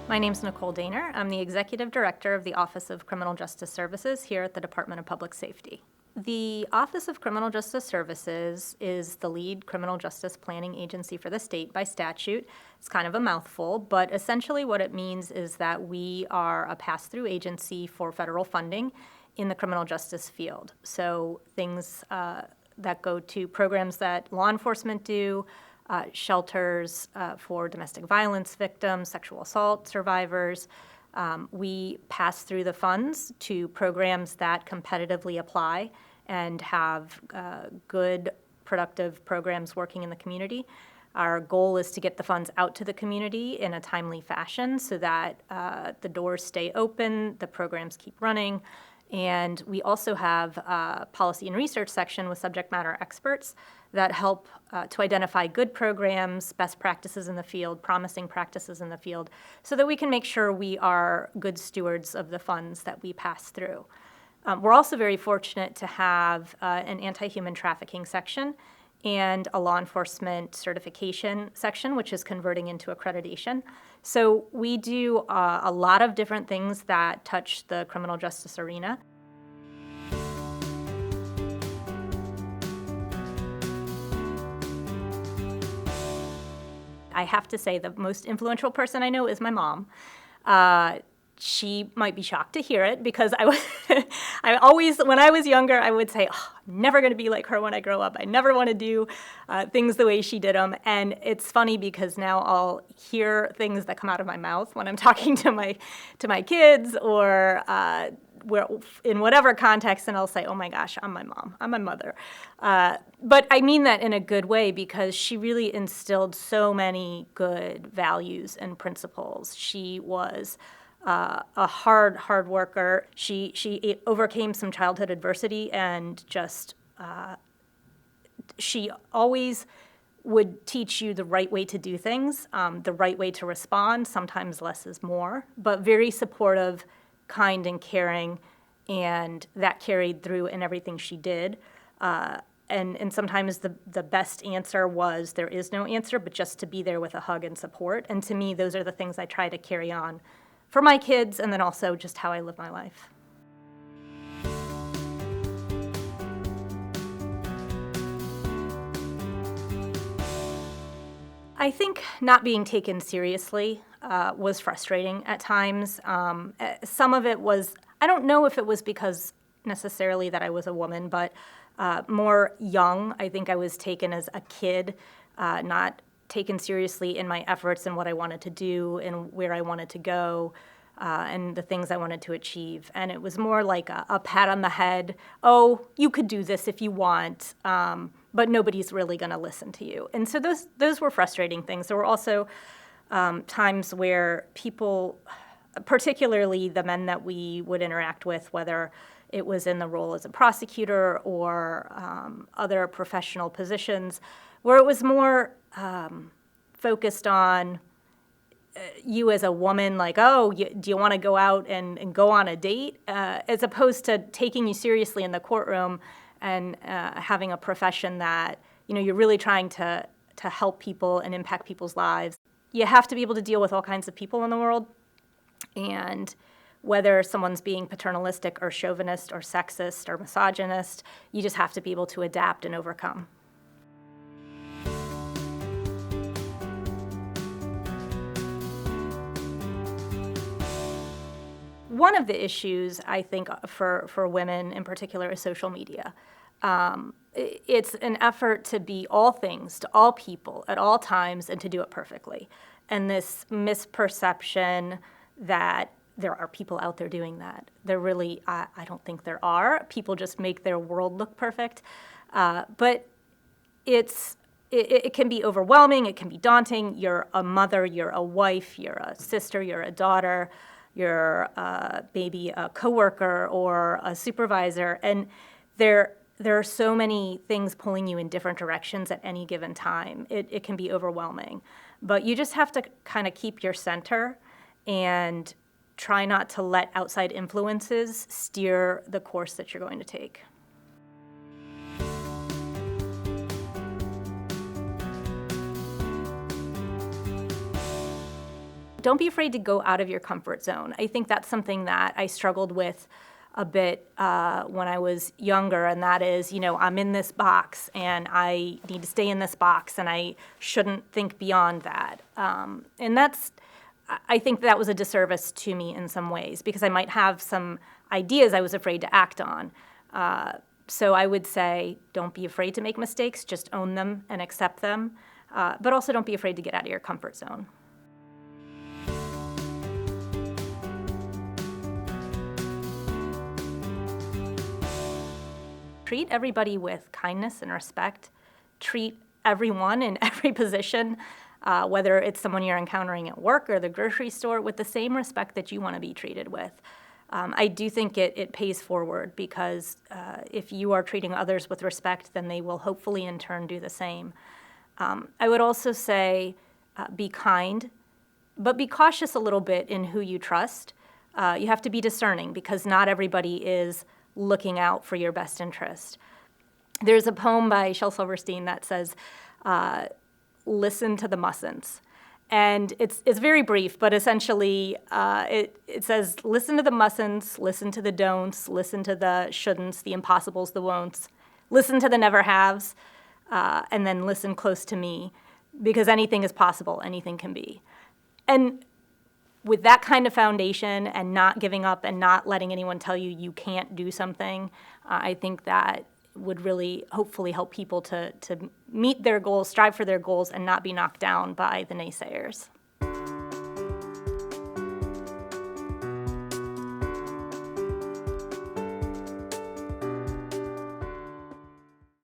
My name's Nicole Dehner. I'm the Executive Director of the Office of Criminal Justice Services here at the Department of Public Safety. The Office of Criminal Justice Services is the lead criminal justice planning agency for the state by statute. It's kind of a mouthful, but essentially what it means is that we are a pass-through agency for federal funding in the criminal justice field. So things that go to programs that law enforcement do, shelters for domestic violence victims, sexual assault survivors. We pass through the funds to programs that competitively apply and have good, productive programs working in the community. Our goal is to get the funds out to the community in a timely fashion so that the doors stay open, the programs keep running. And we also have a policy and research section with subject matter experts that help to identify good programs, best practices in the field, promising practices in the field, so that we can make sure we are good stewards of the funds that we pass through. We're also very fortunate to have an anti-human trafficking section and a law enforcement certification section, which is converting into accreditation. So we do a lot of different things that touch the criminal justice arena. I have to say the most influential person I know is my mom. She might be shocked to hear it because I always, when I was younger, I would say, oh, I'm never going to be like her when I grow up. I never want to do things the way she did them. And it's funny because now I'll hear things that come out of my mouth when I'm talking to my kids or in whatever context, and I'll say, oh my gosh, I'm my mom, I'm my mother. But I mean that in a good way because she really instilled so many good values and principles. She was a hard worker. She overcame some childhood adversity and just, she always would teach you the right way to do things, the right way to respond. Sometimes less is more, but very supportive, kind and caring, and that carried through in everything she did. And sometimes the best answer was there is no answer, but just to be there with a hug and support. And to me, those are the things I try to carry on for my kids, and then also just how I live my life. I think not being taken seriously was frustrating at times. Some of it was, I don't know if it was because necessarily that I was a woman, but more young. I think I was taken as a kid, not taken seriously in my efforts and what I wanted to do and where I wanted to go and the things I wanted to achieve. And it was more like a pat on the head. Oh, you could do this if you want, but nobody's really going to listen to you. And so those were frustrating things. There were also times where people, particularly the men that we would interact with, whether it was in the role as a prosecutor or other professional positions, where it was more focused on you as a woman, like, oh, do you want to go out and go on a date, as opposed to taking you seriously in the courtroom and having a profession that, you know, you're really trying to help people and impact people's lives. You have to be able to deal with all kinds of people in the world, and whether someone's being paternalistic or chauvinist or sexist or misogynist, you just have to be able to adapt and overcome. One of the issues, I think, for women in particular is social media. It's an effort to be all things to all people at all times and to do it perfectly. And this misperception that there are people out there doing that. There really, I don't think there are. People just make their world look perfect. But it can be overwhelming. It can be daunting. You're a mother. You're a wife. You're a sister. You're a daughter. You're maybe a coworker or a supervisor. And there are so many things pulling you in different directions at any given time. It can be overwhelming. But you just have to kind of keep your center and try not to let outside influences steer the course that you're going to take. don't be afraid to go out of your comfort zone. I think that's something that I struggled with a bit when I was younger, and that is, I'm in this box and I need to stay in this box and I shouldn't think beyond that. I think that was a disservice to me in some ways because I might have some ideas I was afraid to act on. So I would say don't be afraid to make mistakes, just own them and accept them, but also don't be afraid to get out of your comfort zone. Treat everybody with kindness and respect. Treat everyone in every position, whether it's someone you're encountering at work or the grocery store, with the same respect that you want to be treated with. I do think it pays forward because if you are treating others with respect, then they will hopefully in turn do the same. I would also say be kind, but be cautious a little bit in who you trust. You have to be discerning because not everybody is looking out for your best interest. There's a poem by Shel Silverstein that says, listen to the mustn'ts. And it's very brief, but essentially it says, listen to the mustn'ts, listen to the don'ts, listen to the shouldn'ts, the impossibles, the won'ts, listen to the never haves, and then listen close to me, because anything is possible, anything can be. And with that kind of foundation and not giving up and not letting anyone tell you you can't do something, I think that would really hopefully help people to meet their goals, strive for their goals, and not be knocked down by the naysayers.